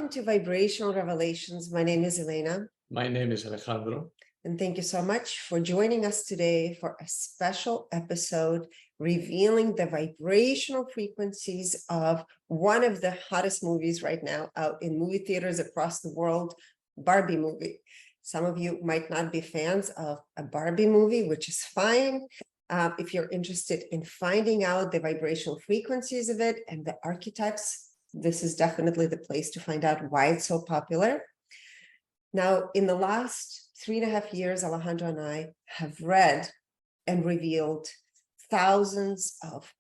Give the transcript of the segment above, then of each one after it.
Welcome to Vibrational Revelations. My name is Elena. My name is Alejandro. And thank you so much for joining us today for a special episode revealing the vibrational frequencies of one of the hottest movies right now out in movie theaters across the world, Barbie movie. Some of you might not be fans of a Barbie movie, which is fine. If you're interested in finding out the vibrational frequencies of it and the archetypes, this is definitely the place to find out why it's so popular. Now, in the last 3.5 years, Alejandro and I have read and revealed thousands of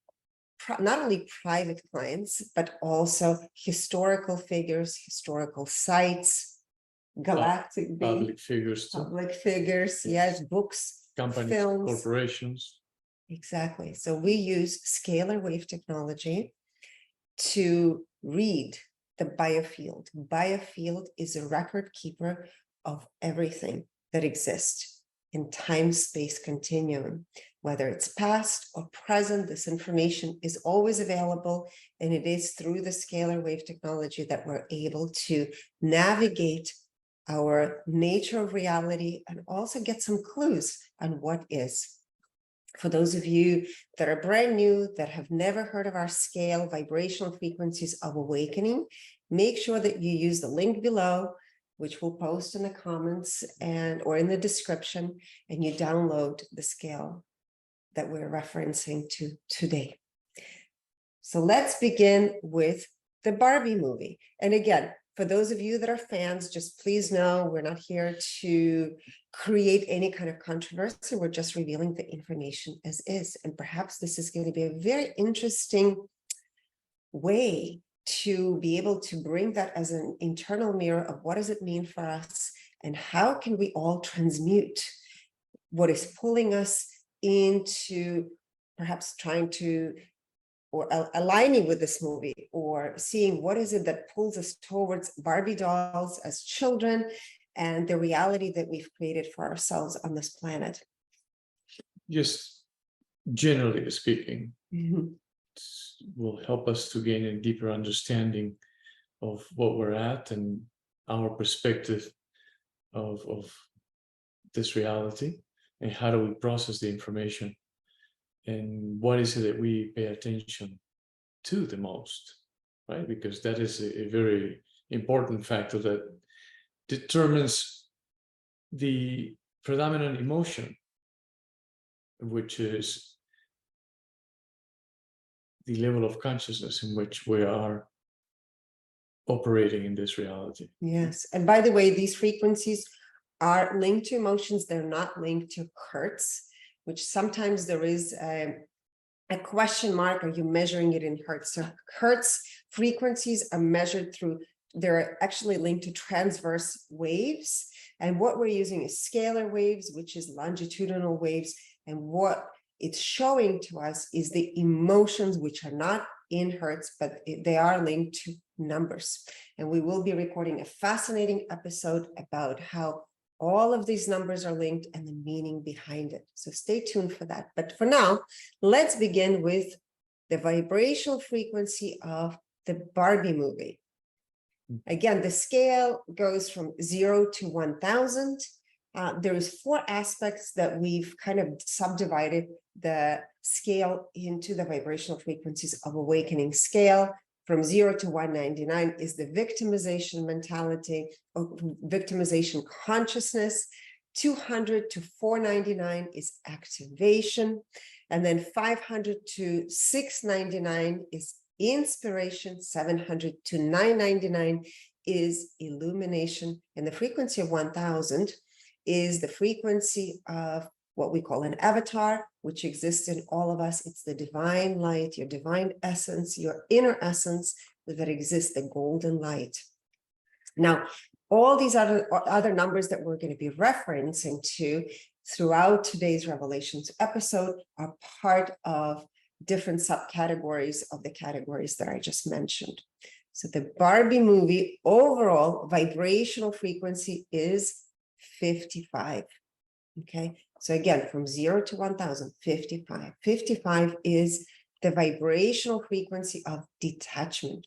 not only private clients, but also historical figures, historical sites, galactic public figures, yes, books, companies, films, corporations. Exactly. So we use scalar wave technology to read the biofield. Biofield is a record keeper of everything that exists in time-space continuum, whether it's past or present. This information is always available, and it is through the scalar wave technology that we're able to navigate our nature of reality and also get some clues on what is. For those of you that are brand new, that have never heard of our scale, vibrational frequencies of awakening, make sure that you use the link below, which we'll post in the comments or in the description, and you download the scale that we're referencing to today. So let's begin with the Barbie movie. And again, for those of you that are fans, just please know we're not here to create any kind of controversy. We're just revealing the information as is. And perhaps this is going to be a very interesting way to be able to bring that as an internal mirror of what does it mean for us and how can we all transmute what is pulling us into perhaps trying to or aligning with this movie, or seeing what is it that pulls us towards Barbie dolls as children and the reality that we've created for ourselves on this planet. Just generally speaking, will help us to gain a deeper understanding of what we're at and our perspective of this reality, and how do we process the information. And what is it that we pay attention to the most, right? Because that is a very important factor that determines the predominant emotion, which is the level of consciousness in which we are operating in this reality. Yes. And by the way, these frequencies are linked to emotions. They're not linked to hertz, which sometimes there is a question mark. Are you measuring it in hertz? So hertz frequencies are measured through, they're actually linked to transverse waves. And what we're using is scalar waves, which is longitudinal waves. And what it's showing to us is the emotions, which are not in hertz, but they are linked to numbers. And we will be recording a fascinating episode about how all of these numbers are linked and the meaning behind it. So stay tuned for that. But for now, let's begin with the vibrational frequency of the Barbie movie. Again, the scale goes from 0 to 1,000. There is 4 aspects that we've kind of subdivided the scale into the vibrational frequencies of awakening scale. From 0 to 199 is the victimization mentality, victimization consciousness. 200 to 499 is activation. And then 500 to 699 is inspiration. 700 to 999 is illumination. And the frequency of 1000 is the frequency of what we call an avatar, which exists in all of us. It's the divine light, your divine essence, your inner essence that exists, the golden light. Now, all these other numbers that we're going to be referencing to throughout today's Revelations episode are part of different subcategories of the categories that I just mentioned. So the Barbie movie overall vibrational frequency is 55. Okay, so again, from 0 to 1,000, 55. 55 is the vibrational frequency of detachment.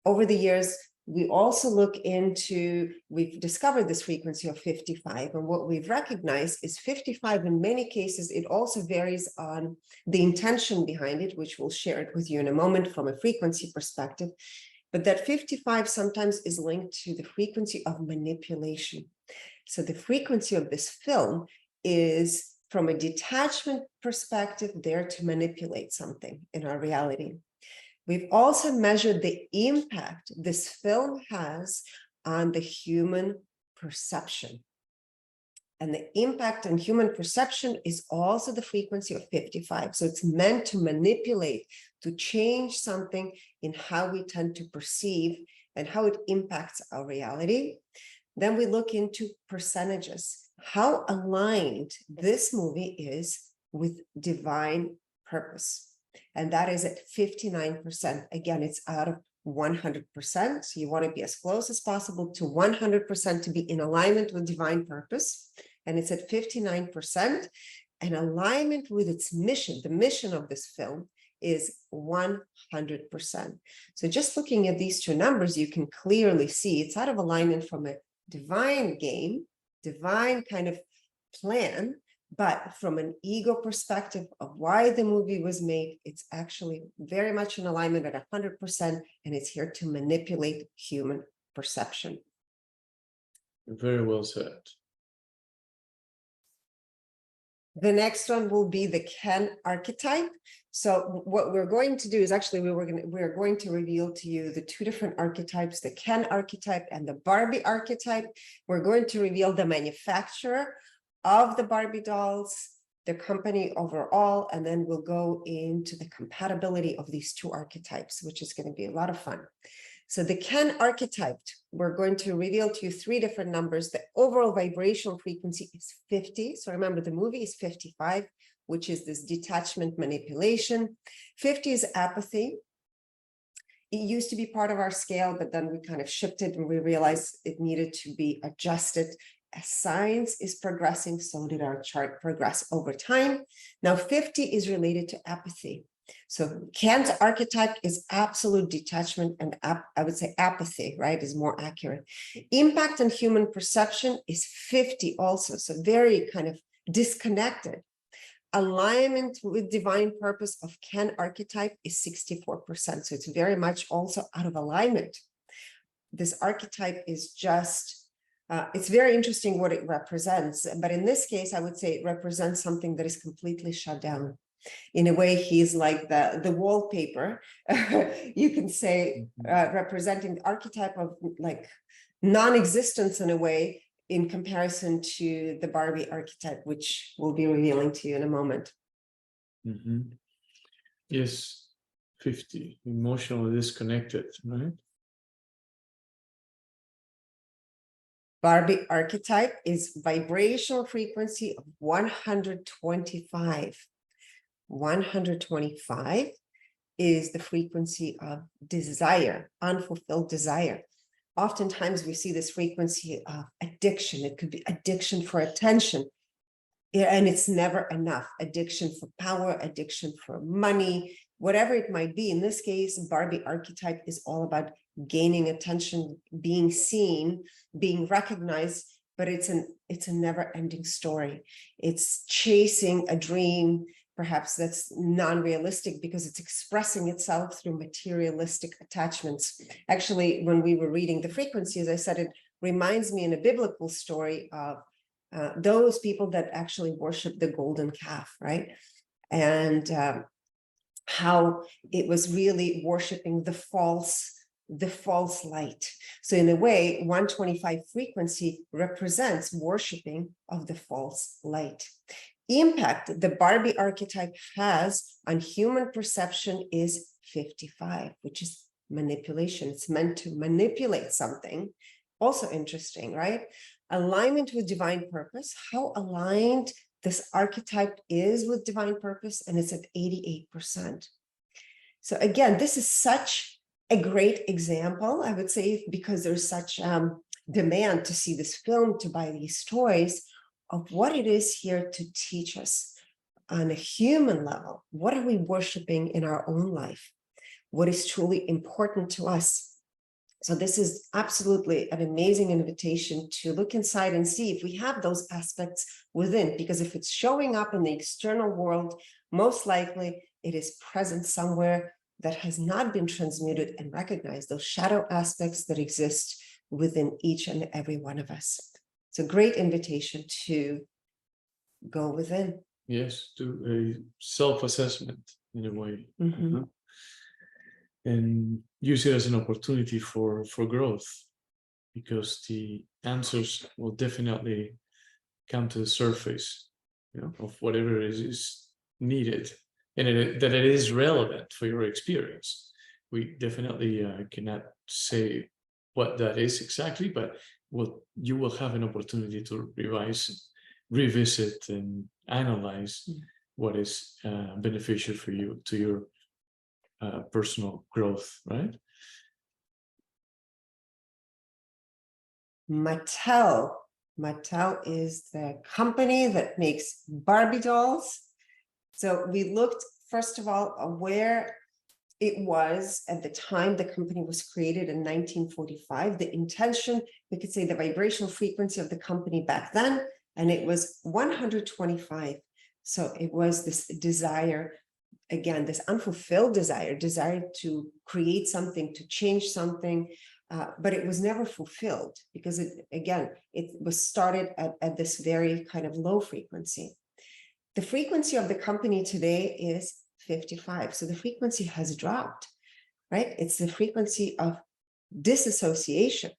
Over the years, We also look into, we've discovered this frequency of 55, and what we've recognized is 55 in many cases, it also varies on the intention behind it, which we'll share it with you in a moment from a frequency perspective. But that 55 sometimes is linked to the frequency of manipulation. So the frequency of this film is, from a detachment perspective, there to manipulate something in our reality. We've also measured the impact this film has on the human perception. And the impact on human perception is also the frequency of 55. So it's meant to manipulate, to change something in how we tend to perceive and how it impacts our reality. Then we look into percentages, how aligned this movie is with divine purpose. And that is at 59%. Again, it's out of 100%. So you want to be as close as possible to 100% to be in alignment with divine purpose. And it's at 59%. And alignment with its mission, the mission of this film, is 100%. So just looking at these two numbers, you can clearly see it's out of alignment from a divine game, divine kind of plan, but from an ego perspective of why the movie was made, it's actually very much in alignment at 100%, and it's here to manipulate human perception. Very well said. The next one will be the Ken archetype. So what we're going to do is actually we're going to reveal to you the two different archetypes, the Ken archetype and the Barbie archetype. We're going to reveal the manufacturer of the Barbie dolls, the company overall, and then we'll go into the compatibility of these two archetypes, which is going to be a lot of fun. So the Ken archetype, we're going to reveal to you three different numbers. The overall vibrational frequency is 50. So remember, the movie is 55, which is this detachment manipulation. 50 is apathy. It used to be part of our scale, but then we kind of shifted and we realized it needed to be adjusted. As science is progressing, so did our chart progress over time. Now 50 is related to apathy. So Ken's archetype is absolute detachment, and I would say apathy, right, is more accurate. Impact on human perception is 50 also, so very kind of disconnected. Alignment with divine purpose of Ken archetype is 64%, so it's very much also out of alignment. This archetype is just, it's very interesting what it represents, but in this case, I would say it represents something that is completely shut down. In a way, he's like the wallpaper, you can say, representing the archetype of like non-existence in a way, in comparison to the Barbie archetype, which we'll be revealing to you in a moment. Yes, 50, emotionally disconnected, right? Barbie archetype is vibrational frequency of 125. 125 is the frequency of desire, unfulfilled desire. Oftentimes we see this frequency of addiction. It could be addiction for attention, and it's never enough. Addiction for power, addiction for money, whatever it might be. In this case, Barbie archetype is all about gaining attention, being seen, being recognized, but it's a never-ending story. It's chasing a dream, perhaps that's non-realistic because it's expressing itself through materialistic attachments. Actually, when we were reading the frequencies, I said it reminds me in a biblical story of those people that actually worship the golden calf, right? And how it was really worshiping the false light. So in a way, 125 frequency represents worshiping of the false light. Impact the Barbie archetype has on human perception is 55, which is manipulation. It's meant to manipulate something. Also interesting, right? Alignment with divine purpose, how aligned this archetype is with divine purpose, and it's at 88%. So again, this is such a great example, I would say, because there's such demand to see this film, to buy these toys, of what it is here to teach us on a human level. What are we worshiping in our own life? What is truly important to us? So this is absolutely an amazing invitation to look inside and see if we have those aspects within, because if it's showing up in the external world, most likely it is present somewhere that has not been transmuted and recognized, those shadow aspects that exist within each and every one of us. It's a great invitation to go within. Yes, to a self-assessment in a way. Mhm. And use it as an opportunity for growth, because the answers will definitely come to the surface, of whatever is needed, and that it is relevant for your experience. We definitely cannot say what that is exactly, but you will have an opportunity to revise, revisit, and analyze what is beneficial for you to your personal growth, right? Mattel. Mattel is the company that makes Barbie dolls. So we looked, first of all, where it was at the time the company was created in 1945. The intention, we could say the vibrational frequency of the company back then, and it was 125. So it was this desire, again, this unfulfilled desire to create something, to change something, but it was never fulfilled because it was started at this very kind of low frequency. The frequency of the company today is 55. So the frequency has dropped, right? It's the frequency of disassociation,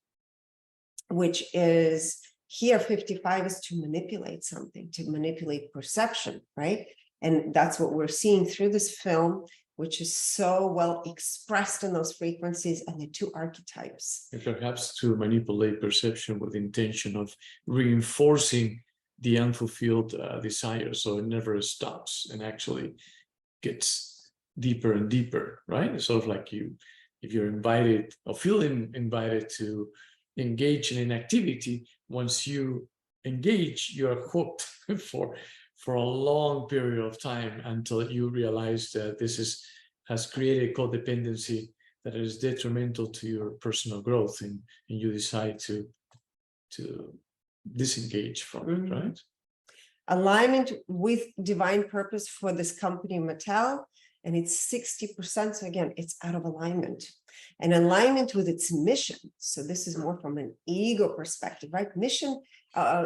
which is here 55 is to manipulate something, to manipulate perception, right? And that's what we're seeing through this film, which is so well expressed in those frequencies and the two archetypes. And perhaps to manipulate perception with the intention of reinforcing the unfulfilled desire, so it never stops and actually gets deeper and deeper, right? It's sort of like if you're invited or feeling invited to engage in an activity, once you engage, you're hooked for a long period of time until you realize that this has created codependency that is detrimental to your personal growth, and you decide to disengage from it, right? Alignment with divine purpose for this company, Mattel, and it's 60%. So again, it's out of alignment. And alignment with its mission. So this is more from an ego perspective, right? Mission,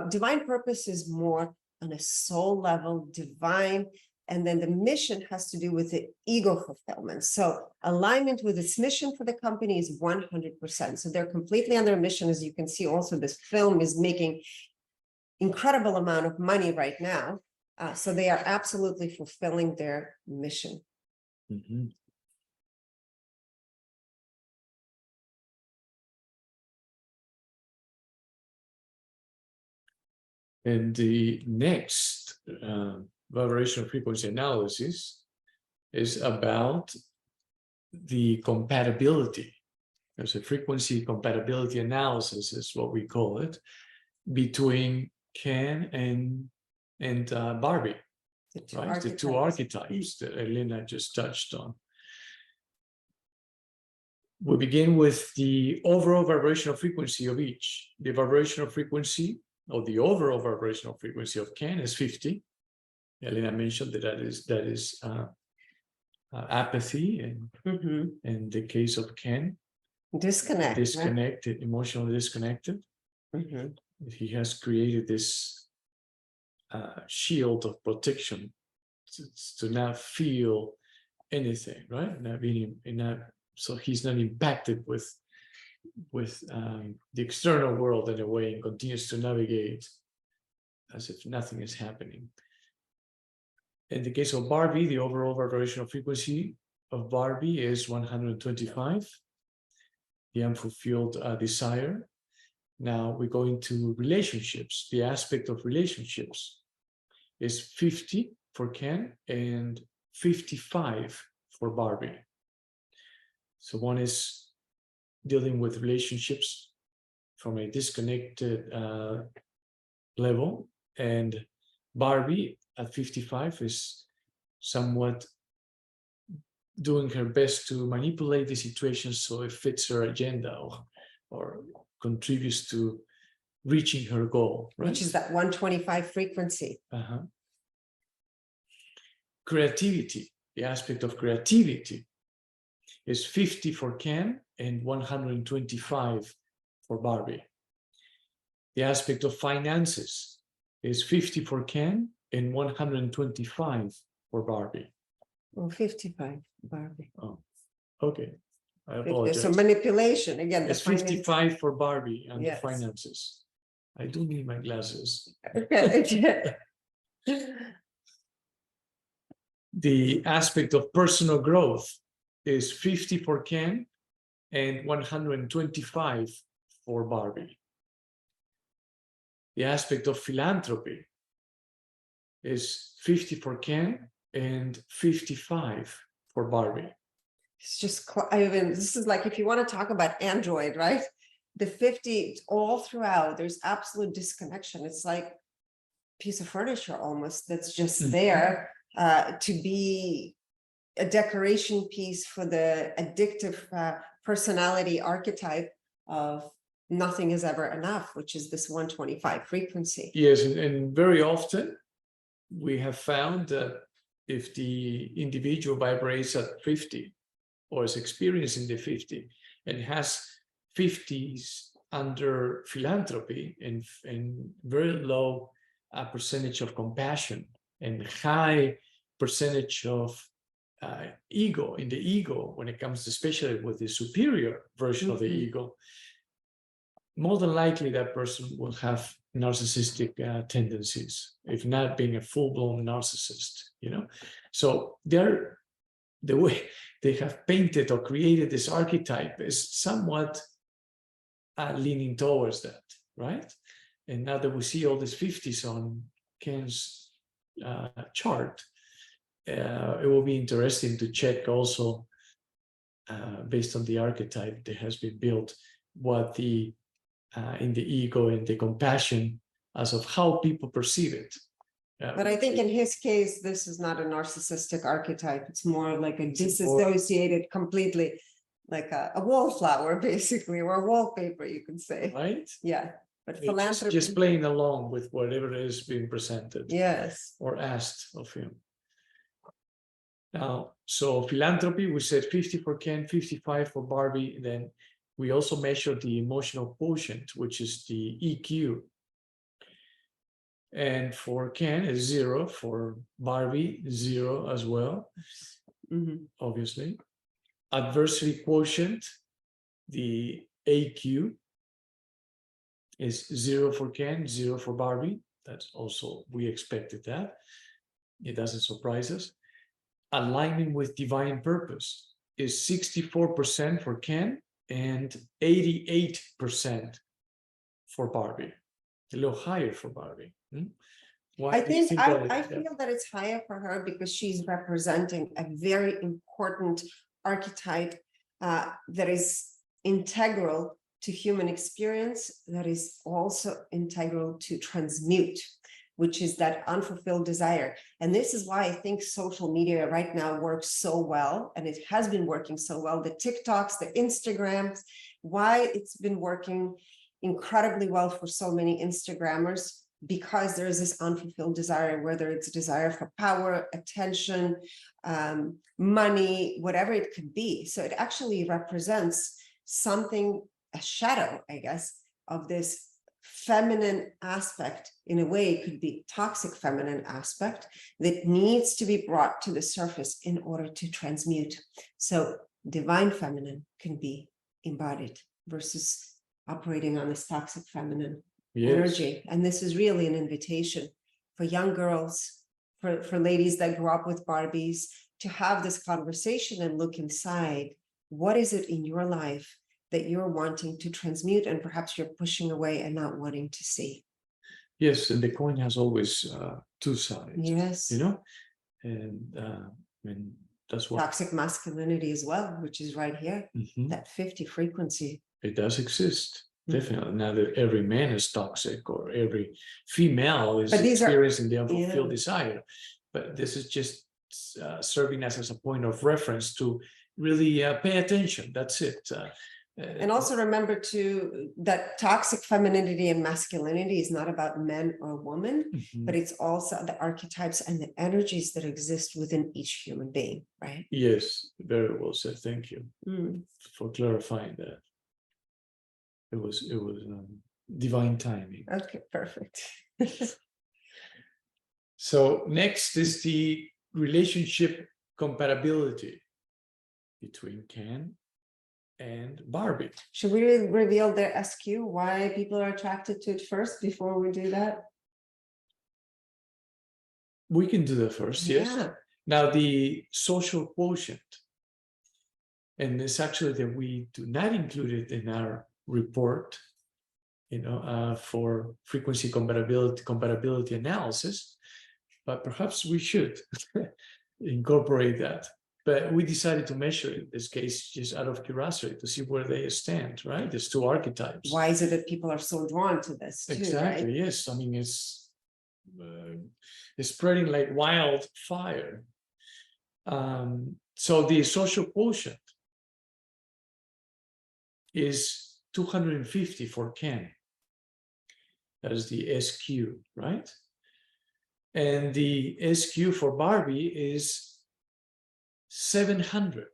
divine purpose is more on a soul level, divine, and then the mission has to do with the ego fulfillment. So alignment with its mission for the company is 100%. So they're completely on their mission. As you can see, also this film is making incredible amount of money right now. So they are absolutely fulfilling their mission. Mm-hmm. And the next vibrational frequency analysis is about the compatibility. There's a frequency compatibility analysis, is what we call it, between Ken and Barbie, right? The two archetypes that Elena just touched on. We begin with the overall vibrational frequency of each. The vibrational frequency, or the overall vibrational frequency of Ken, is 50. Elena mentioned that is apathy, and in the case of Ken, disconnected, emotionally disconnected. He has created this shield of protection to not feel anything, right? So he's not impacted with the external world in a way, and continues to navigate as if nothing is happening. In the case of Barbie, the overall vibrational frequency of Barbie is 125, the unfulfilled desire. Now we go into relationships. The aspect of relationships is 50 for Ken and 55 for Barbie. So one is dealing with relationships from a disconnected level, and Barbie at 55 is somewhat doing her best to manipulate the situation so it fits her agenda or contributes to reaching her goal, right? Which is that 125 frequency. Creativity, the aspect of creativity is 50 for Ken and 125 for Barbie. The aspect of finances is 50 for Ken and 125 for Barbie. Well, 55, Barbie. Oh, okay. I 50. apologize. So manipulation, again, It's 55 for Barbie and Yes. the finances. I do need my glasses. Okay. The aspect of personal growth is 50 for Ken and 125 for Barbie. The aspect of philanthropy is 50 for Ken and 55 for Barbie. It's just, I mean, this is like, if you want to talk about Android, right? The 50 all throughout, there's absolute disconnection. It's like a piece of furniture almost that's just there to be a decoration piece for the addictive personality archetype of nothing is ever enough, which is this 125 frequency. Yes, and very often we have found that if the individual vibrates at 50 or is experiencing the 50 and has 50s under philanthropy and very low percentage of compassion and high percentage of ego in the ego when it comes to, especially with the superior version of the ego, more than likely that person will have narcissistic tendencies, if not being a full-blown narcissist, you know. So they're, the way they have painted or created this archetype is somewhat leaning towards that, right? And now that we see all these 50s on Ken's chart, it will be interesting to check also, based on the archetype that has been built, what the in the ego and the compassion as of how people perceive it. But I think in his case, this is not a narcissistic archetype. It's more like a disassociated completely, like a wallflower, basically, or a wallpaper, you could say. Right? Yeah. But It's philanthropy. just playing along with whatever is being presented. Yes. Or asked of him. Now, so philanthropy, we said 50 for Ken, 55 for Barbie. Then we also measured the emotional quotient, which is the EQ. And for Ken is 0, for Barbie 0 as well, obviously. Adversity quotient, the AQ, is 0 for Ken, 0 for Barbie. That's also, we expected that. It doesn't surprise us. Alignment with divine purpose is 64% for Ken and 88% for Barbie. A little higher for Barbie. Why I do you think I that? feel that it's higher for her because she's representing a very important archetype that is integral to human experience, that is also integral to transmute, which is that unfulfilled desire. And this is why I think social media right now works so well, and it has been working so well. The TikToks, the Instagrams, why it's been working incredibly well for so many Instagrammers, because there is this unfulfilled desire, whether it's a desire for power, attention, money, whatever it could be. So it actually represents something, a shadow, I guess, of this feminine aspect. In a way, it could be toxic feminine aspect that needs to be brought to the surface in order to transmute. So divine feminine can be embodied versus operating on this toxic feminine energy. And this is really an invitation for young girls, for ladies that grew up with Barbies, to have this conversation and look inside. What is it in your life that you're wanting to transmute and perhaps you're pushing away and not wanting to see? Yes, and the coin has always two sides. Yes. You know, and that's what toxic masculinity as well, which is right here, that 50 frequency. It does exist. Definitely. Not that every man is toxic or every female is experiencing the unfulfilled desire. But this is just serving us as a point of reference to really pay attention. That's it. And also remember too that toxic femininity and masculinity is not about men or women, but it's also the archetypes and the energies that exist within each human being, right? Yes, very well said. Thank you for clarifying that. It was divine timing. Okay, perfect. So next is the relationship compatibility between Ken and Barbie. Should we reveal their SQ, why people are attracted to it first before we do that? We can do that first, yes. Yeah. Now the social quotient, and it's actually that we do not include it in our report, for frequency compatibility analysis, but perhaps we should incorporate that. But we decided to measure it in this case just out of curiosity to see where they stand, right? There's two archetypes. Why is it that people are so drawn to this too, Exactly, right? yes. I mean, it's spreading like wildfire. So the social quotient is 250 for Ken. That is the SQ, right? And the SQ for Barbie is 700.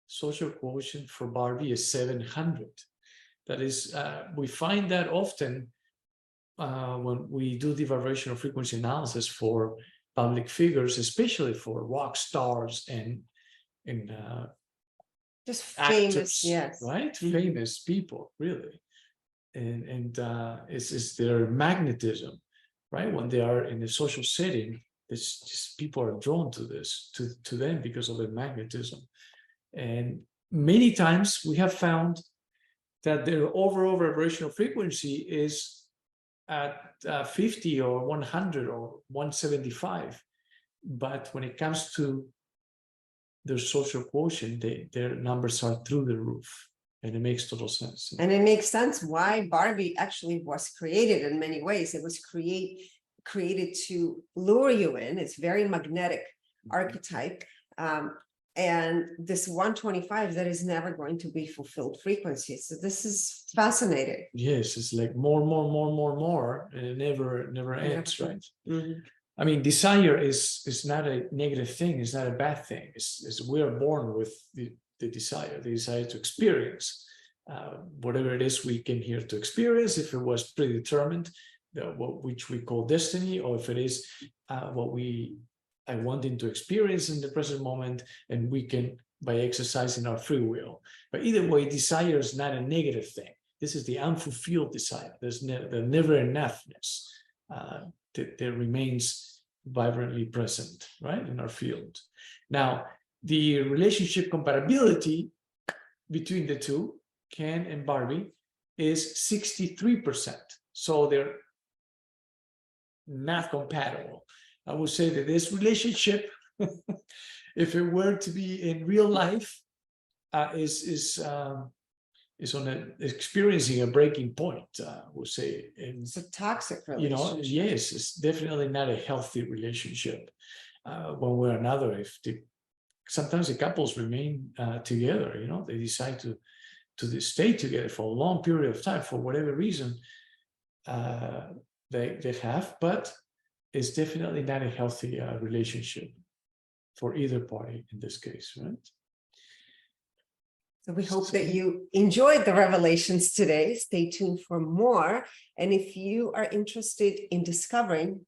Social quotient for Barbie is 700. That is, we find that often when we do the vibrational frequency analysis for public figures, especially for rock stars and Just famous, actors, yes. right? Famous people, really. And it's their magnetism, right? When they are in a social setting, it's just people are drawn to this, to them because of their magnetism. And many times we have found that their overall vibrational frequency is at 50 or 100 or 175. But when it comes to their social quotient, their numbers are through the roof. And it makes total sense. And it makes sense why Barbie actually was created in many ways. It was created to lure you in. It's very magnetic archetype. And this 125, that is never going to be fulfilled frequency. So this is fascinating. Yes, it's like more, and it never ends, right? I mean, desire is not a negative thing. It's not a bad thing. It's we are born with the desire to experience whatever it is we came here to experience. If it was predetermined, which we call destiny, or if it is what I wanting to experience in the present moment, and we can by exercising our free will. But either way, desire is not a negative thing. This is the unfulfilled desire. There's the never enoughness that remains vibrantly present, right, in our field. Now, the relationship compatibility between the two, Ken and Barbie, is 63%. So they're not compatible. I would say that this relationship, if it were to be in real life, is experiencing a breaking point. I would say, it's a toxic relationship. Yes, it's definitely not a healthy relationship. One way or another, sometimes the couples remain together. They decide to stay together for a long period of time for whatever reason they have, but it's definitely not a healthy relationship for either party in this case, right? So we hope that you enjoyed the revelations today. Stay tuned for more. And if you are interested in discovering,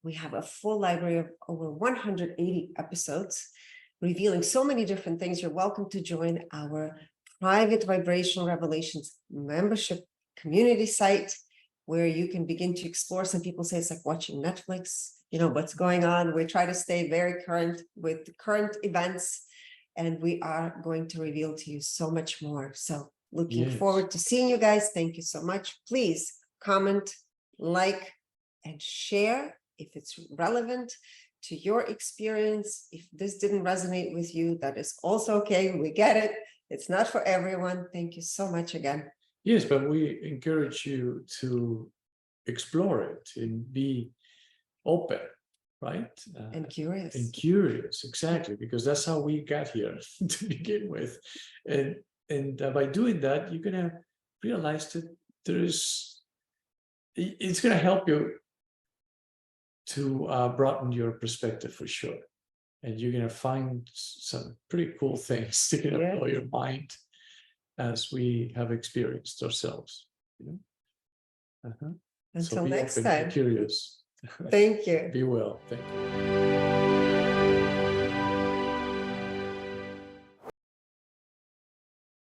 we have a full library of over 180 episodes revealing so many different things. You're welcome to join our private Vibrational Revelations membership community site, where you can begin to explore. Some people say it's like watching Netflix, what's going on. We try to stay very current with the current events, and we are going to reveal to you so much more. So looking forward to seeing you guys. Thank you so much. Please comment, like, and share if it's relevant to your experience. If this didn't resonate with you, that is also okay. We get it. It's not for everyone. Thank you so much again. Yes, but we encourage you to explore it and be open right? And curious. And curious, exactly, because that's how we got here to begin with. And by doing that, you're gonna realize that it's gonna help you to broaden your perspective for sure. And you're gonna find some pretty cool things that gonna blow your mind, as we have experienced ourselves. You know? Until be next open, be time. curious. Thank you. Be well. Thank you.